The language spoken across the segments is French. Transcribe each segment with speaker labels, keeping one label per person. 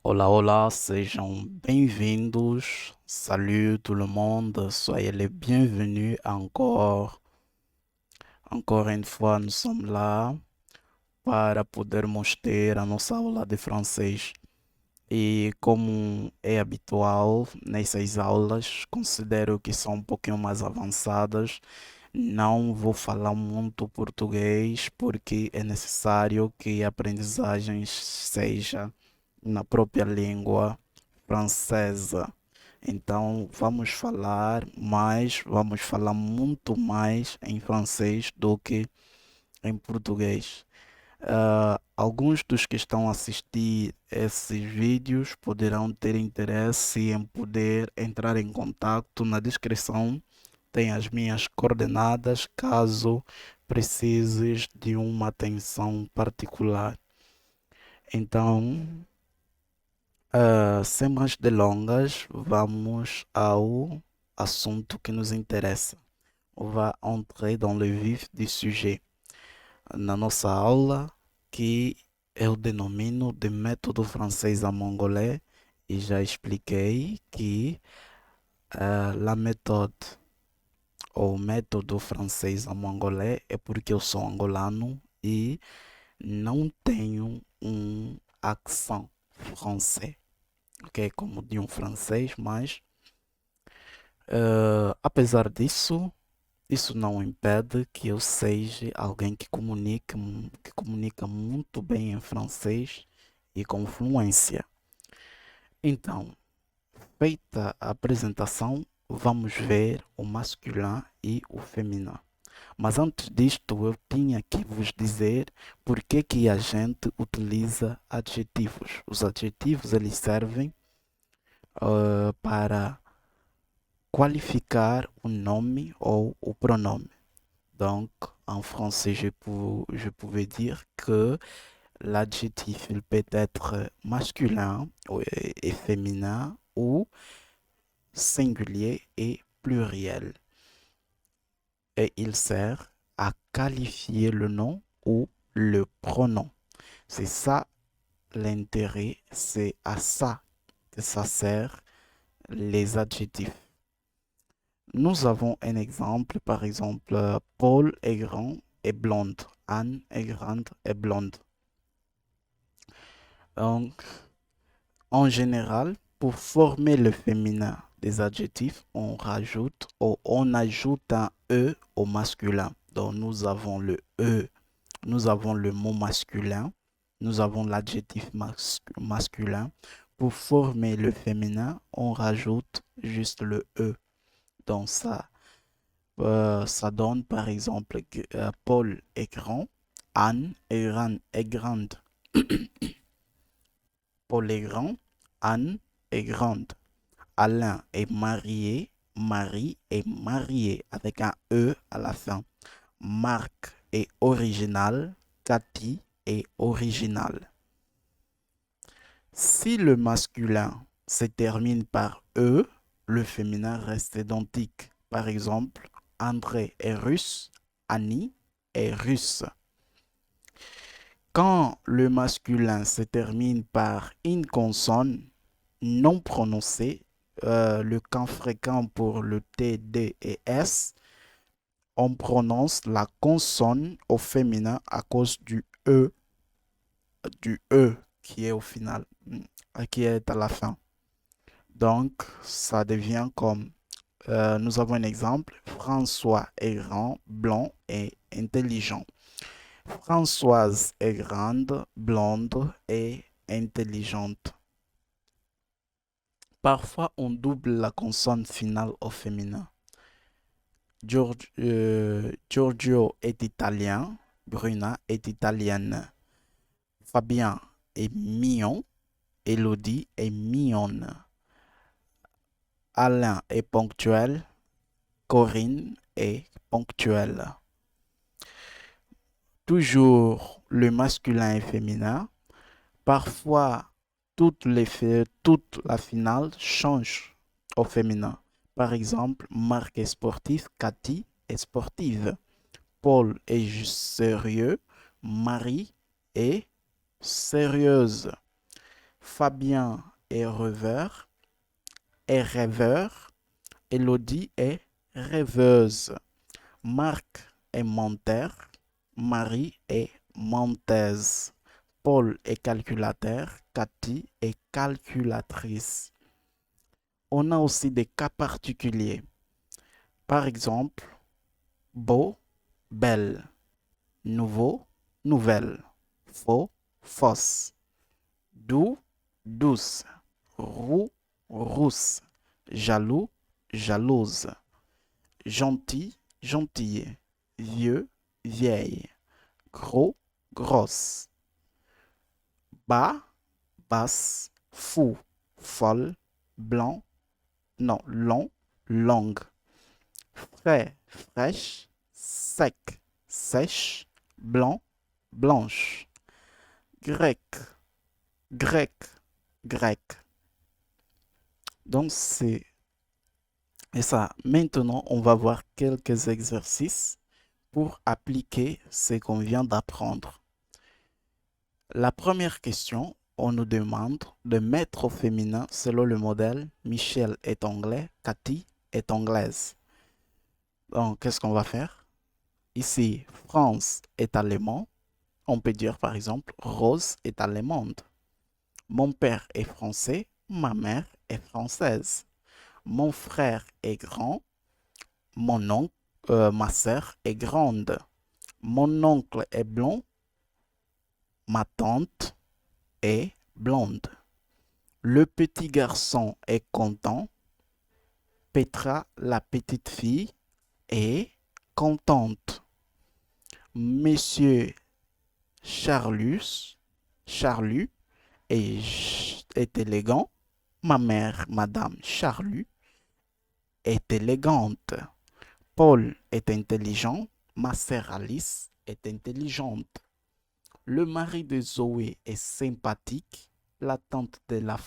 Speaker 1: Olá, olá, sejam bem-vindos. Salut tout le monde, soyez les bienvenus encore. Encore une fois, nous sommes là para podermos ter a nossa aula de francês. E como é habitual nessas aulas, considero que são um pouquinho mais avançadas. Não vou falar muito português porque é necessário que a aprendizagem seja na própria língua francesa. Então vamos falar muito mais em francês do que em português. Alguns dos que estão a assistir esses vídeos poderão ter interesse em poder entrar em contato. Na descrição tem as minhas coordenadas caso precises de uma atenção particular. Então, sem mais delongas, vamos ao assunto que nos interessa. On va entrer dans le vif du sujet. Na nossa aula, que eu denomino de método francês a mongolais, e já expliquei que a méthode ou método francês a mongolais é porque eu sou angolano e não tenho um accent français, ok? Como de um francês, mas apesar disso, isso não impede que eu seja alguém que comunica muito bem em francês e com fluência. Então, feita a apresentação, vamos ver o masculino e o feminino. Mas antes disto, eu tinha que vos dizer por que a gente utiliza adjetivos. Os adjetivos eles servem para qualificar o nome ou o pronome. Donc, en français, je pouvais dire que l'adjectif il peut être masculin et féminin ou singulier et pluriel. Et il sert à qualifier le nom ou le pronom. C'est ça l'intérêt, c'est à ça que ça sert les adjectifs. Nous avons un exemple, par exemple, Paul est grand et blonde. Anne est grande et blonde. Donc, en général, pour former le féminin des adjectifs, on rajoute ou on ajoute un E au masculin. Donc, nous avons le E, nous avons le mot masculin, nous avons l'adjectif masculin. Pour former le féminin, on rajoute juste le E. Donc, ça donne par exemple Paul est grand, Anne est grande. Paul est grand, Anne est grande. Alain est marié, Marie est mariée avec un E à la fin. Marc est original, Cathy est originale. Si le masculin se termine par E, le féminin reste identique. Par exemple, André est russe, Annie est russe. Quand le masculin se termine par une consonne non prononcée, le cas fréquent pour le T, D et S, on prononce la consonne au féminin à cause du E qui est au final, qui est à la fin. Donc, ça devient comme, nous avons un exemple, François est grand, blond et intelligent. Françoise est grande, blonde et intelligente. Parfois, on double la consonne finale au féminin. Giorgio est italien, Bruna est italienne. Fabien est mignon, Elodie est mignonne. Alain est ponctuel, Corinne est ponctuelle. Toujours le masculin et féminin. Parfois, toute la finale change au féminin. Par exemple, Marc est sportif, Cathy est sportive. Paul est juste sérieux, Marie est sérieuse. Fabien est rêveur. Est rêveur. Élodie est rêveuse. Marc est menteur. Marie est menteuse. Paul est calculateur. Cathy est calculatrice. On a aussi des cas particuliers. Par exemple, beau, belle. Nouveau, nouvelle. Faux, fausse. Doux, douce. Roux, rousse. Jaloux, jalouse. Gentil, gentille. Vieux, vieille. Gros, grosse. Bas, basse. Fou, folle. Blanc, non, long, longue. Frais, fraîche. Sec, sèche. Blanc, blanche. Grec, grec, grec. Donc c'est et ça. Maintenant, on va voir quelques exercices pour appliquer ce qu'on vient d'apprendre. La première question, on nous demande de mettre au féminin selon le modèle Michel est anglais, Cathy est anglaise. Donc, qu'est-ce qu'on va faire? Ici, France est allemand. On peut dire par exemple Rose est allemande. Mon père est français, ma mère est française. Mon frère est grand, mon oncle, ma sœur est grande. Mon oncle est blond, ma tante est blonde. Le petit garçon est content. Petra, la petite fille, est contente. Monsieur Charlus est élégant. Ma mère, Madame Charlus, est élégante. Paul est intelligent. Ma sœur Alice est intelligente. Le mari de Zoé est sympathique. Ma tante, la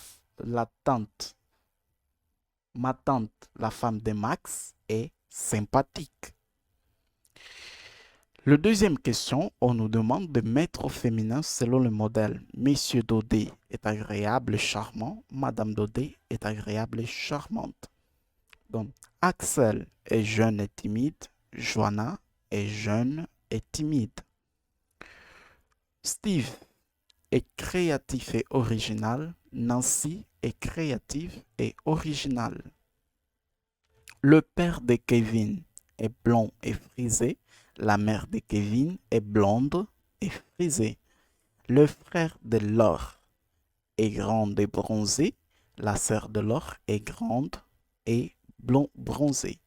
Speaker 1: femme de Max, est sympathique. La deuxième question, on nous demande de mettre au féminin selon le modèle Monsieur Daudet est agréable et charmant. Madame Daudet est agréable et charmante. Donc, Axel est jeune et timide. Joanna est jeune et timide. Steve est créatif et original. Nancy est créative et originale. Le père de Kevin est blond et frisé. La mère de Kevin est blonde et frisée. Le frère de Laure est grand et bronzé. La sœur de Laure est grande et blond bronzée.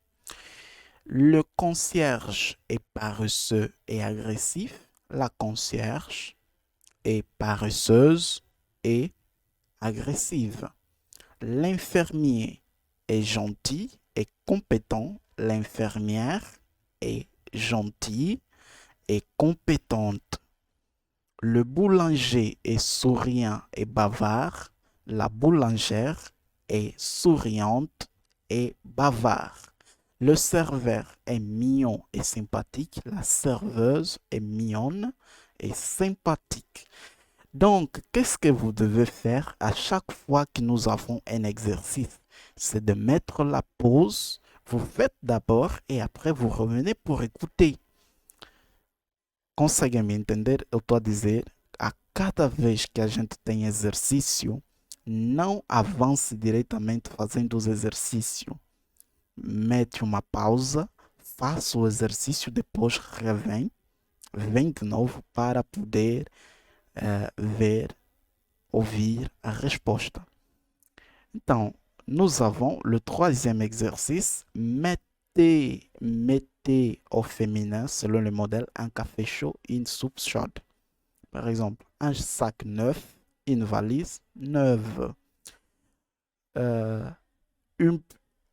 Speaker 1: Le concierge est paresseux et agressif. La concierge est paresseuse et agressive. L'infirmier est gentil et compétent. L'infirmière est gentille et compétente. Le boulanger est souriant et bavard. La boulangère est souriante et bavard. Le serveur est mignon et sympathique. La serveuse est mignonne et sympathique. Donc, qu'est-ce que vous devez faire à chaque fois que nous avons un exercice? C'est de mettre la pause. Vous faites d'abord et après vous revenez pour écouter. Conseguem me entender? Eu estou a dizer, a cada vez que a gente tem exercício, não avance diretamente fazendo os exercícios. Mete uma pausa, faça o exercício, depois revém, vem de novo para poder ver, ouvir a resposta. Então, nous avons le troisième exercice. Mettez au féminin, selon le modèle, un café chaud et une soupe chaude. Par exemple, un sac neuf, une valise neuve.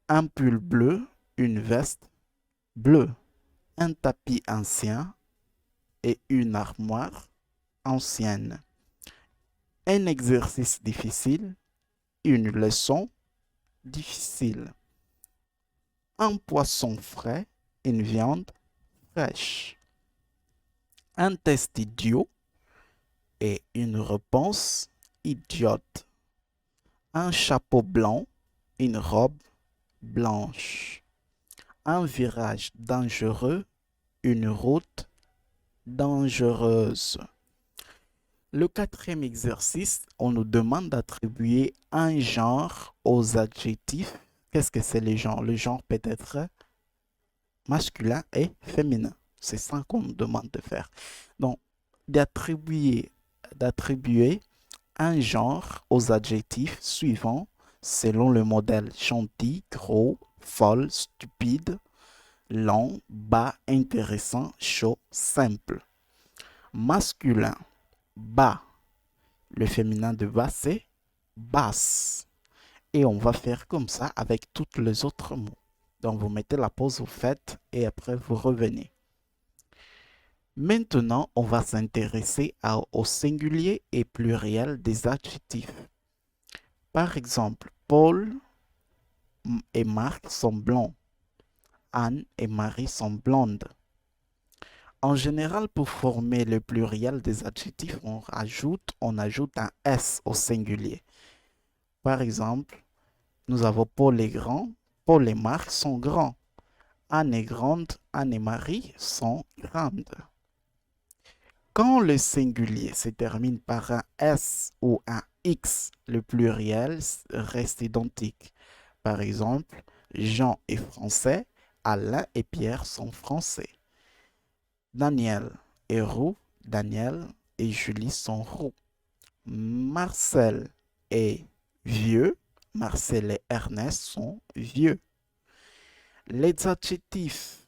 Speaker 1: Un pull bleu, une veste bleue. Un tapis ancien et une armoire ancienne. Un exercice difficile, une leçon difficile. Un poisson frais, une viande fraîche. Un test idiot et une réponse idiote. Un chapeau blanc, une robe blanche. Un virage dangereux, une route dangereuse. Le quatrième exercice, on nous demande d'attribuer un genre aux adjectifs. Qu'est-ce que c'est le genre? Le genre peut être masculin et féminin. C'est ça qu'on nous demande de faire. Donc, d'attribuer un genre aux adjectifs suivants selon le modèle gentil, gros, folle, stupide, long, bas, intéressant, chaud, simple. Masculin, bas. Le féminin de bas, c'est basse. Et on va faire comme ça avec tous les autres mots. Donc, vous mettez la pause, vous faites et après, vous revenez. Maintenant, on va s'intéresser au singulier et pluriel des adjectifs. Par exemple, Paul et Marc sont blonds. Anne et Marie sont blondes. En général, pour former le pluriel des adjectifs, on ajoute un S au singulier. Par exemple, nous avons Paul est grand, Paul et Marc sont grands. Anne est grande, Anne et Marie sont grandes. Quand le singulier se termine par un S ou un X, le pluriel reste identique. Par exemple, Jean est français, Alain et Pierre sont français. Daniel est roux, Daniel et Julie sont roux. Marcel est vieux, Marcel et Ernest sont vieux. Les adjectifs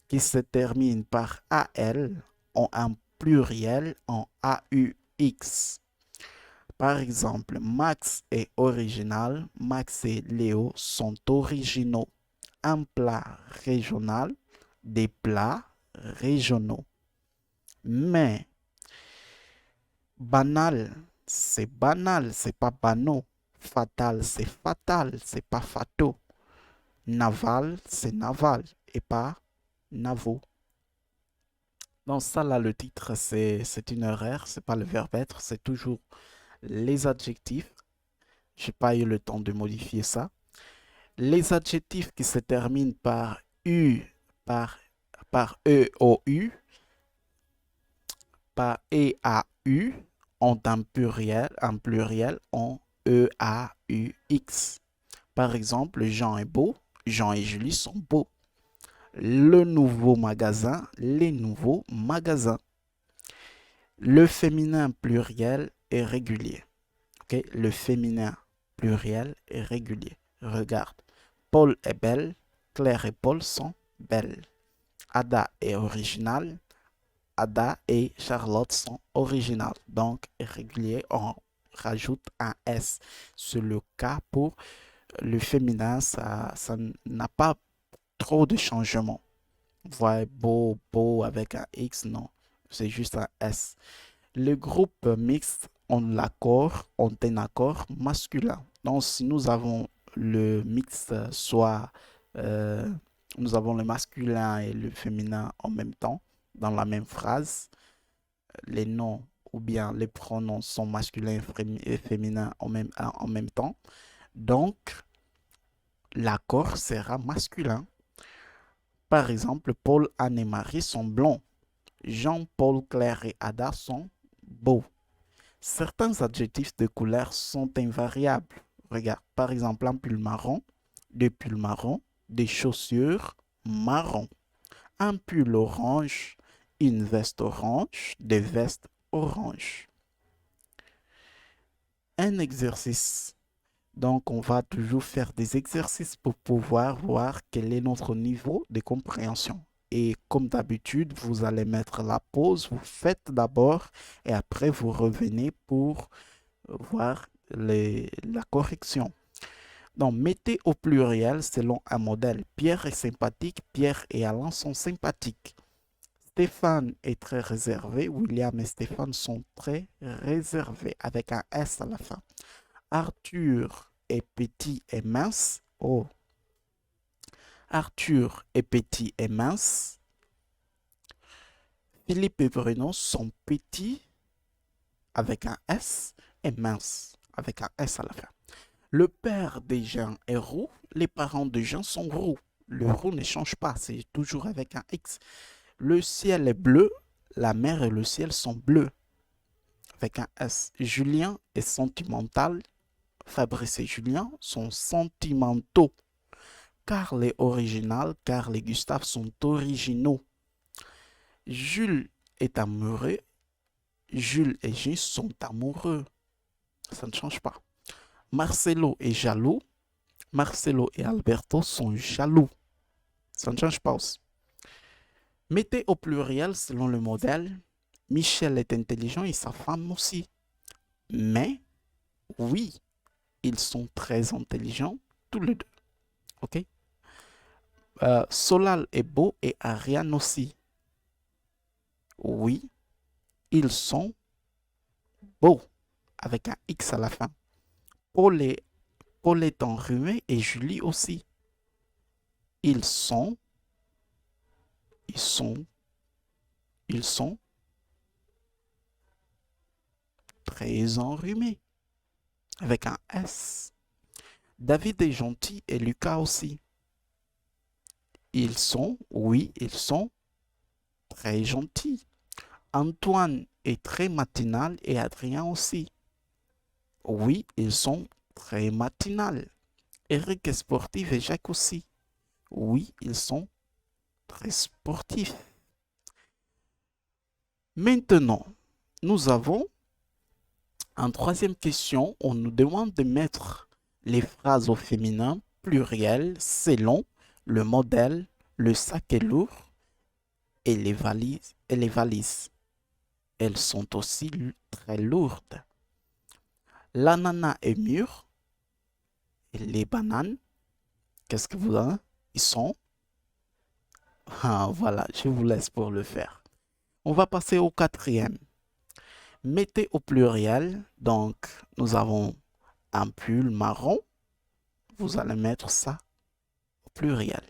Speaker 1: qui se terminent par AL ont un pluriel en AUX. Par exemple, Max est original, Max et Léo sont originaux. Un plat régional, des plats régionaux. Mais banal, c'est pas banal. Fatal, c'est pas fato. Naval, c'est naval et pas navo. Donc ça là, le titre, c'est une erreur, c'est pas le verbe être, c'est toujours les adjectifs. J'ai pas eu le temps de modifier ça. Les adjectifs qui se terminent par U, par, par EOU, par EAU, ont un pluriel en EAUX. Par exemple, Jean est beau, Jean et Julie sont beaux. Le nouveau magasin, les nouveaux magasins. Le féminin pluriel est régulier. Okay? Le féminin pluriel est régulier. Regarde. Paul est belle, Claire et Paul sont belles. Ada est originale, Ada et Charlotte sont originales. Donc, régulier, on rajoute un S. C'est le cas pour le féminin, ça n'a pas trop de changements. Vous voyez, beau, beau avec un X, non. C'est juste un S. Le groupe mixte ont un accord masculin. Donc, si nous avons le mixte, soit nous avons le masculin et le féminin en même temps, dans la même phrase, les noms ou bien les pronoms sont masculins et féminins en même temps. Donc, l'accord sera masculin. Par exemple, Paul, Anne et Marie sont blonds. Jean, Paul, Claire et Ada sont beaux. Certains adjectifs de couleur sont invariables. Regarde, par exemple, un pull marron, des pulls marrons, des chaussures marron. Un pull orange, une veste orange, des vestes orange. Un exercice. Donc, on va toujours faire des exercices pour pouvoir voir quel est notre niveau de compréhension. Et comme d'habitude, vous allez mettre la pause, vous faites d'abord et après vous revenez pour voir la correction. Donc, mettez au pluriel selon un modèle. Pierre est sympathique, Pierre et Alain sont sympathiques. Stéphane est très réservé, William et Stéphane sont très réservés avec un S à la fin. Arthur est petit et mince. Oh. Arthur est petit et mince. Philippe et Bruno sont petits avec un S. est mince, avec un S à la fin. Le père des gens est roux, les parents des gens sont roux. Le roux ne change pas, c'est toujours avec un X. Le ciel est bleu, la mer et le ciel sont bleus, avec un S. Julien est sentimental, Fabrice et Julien sont sentimentaux. Carl est original, Carl et Gustave sont originaux. Jules est amoureux, Jules et Gilles sont amoureux. Ça ne change pas. Marcelo est jaloux, Marcelo et Alberto sont jaloux. Ça ne change pas aussi. Mettez au pluriel selon le modèle. Michel est intelligent et sa femme aussi. Mais, oui, ils sont très intelligents, tous les deux. OK? Solal est beau et Ariane aussi. Oui, ils sont beaux, avec un X à la fin. Paul est enrhumé et Julie aussi. Ils sont, ils sont, ils sont très enrhumés, avec un S. David est gentil et Lucas aussi. Ils sont, oui, ils sont très gentils. Antoine est très matinal et Adrien aussi. Oui, ils sont très matinales. Eric est sportif et Jacques aussi. Oui, ils sont très sportifs. Maintenant, nous avons une troisième question. On nous demande de mettre les phrases au féminin pluriel selon le modèle. Le sac est lourd et les valises. Elles sont aussi très lourdes. L'ananas est mûr et les bananes, qu'est-ce que vous avez? Ils sont... Ah, voilà, je vous laisse pour le faire. On va passer au quatrième. Mettez au pluriel. Donc, nous avons un pull marron. Vous allez mettre ça au pluriel.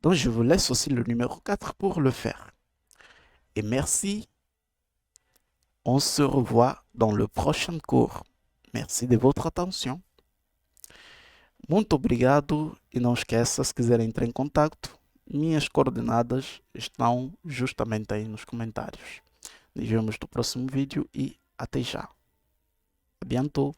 Speaker 1: Donc, je vous laisse aussi le numéro 4 pour le faire. Et merci. On se revoit dans le prochain cours. Merci de votre attention. Muito obrigado e não esqueça, se quiser entrar em contato, minhas coordenadas estão justamente aí nos comentários. Nos vemos no próximo vídeo e até já. A bientôt.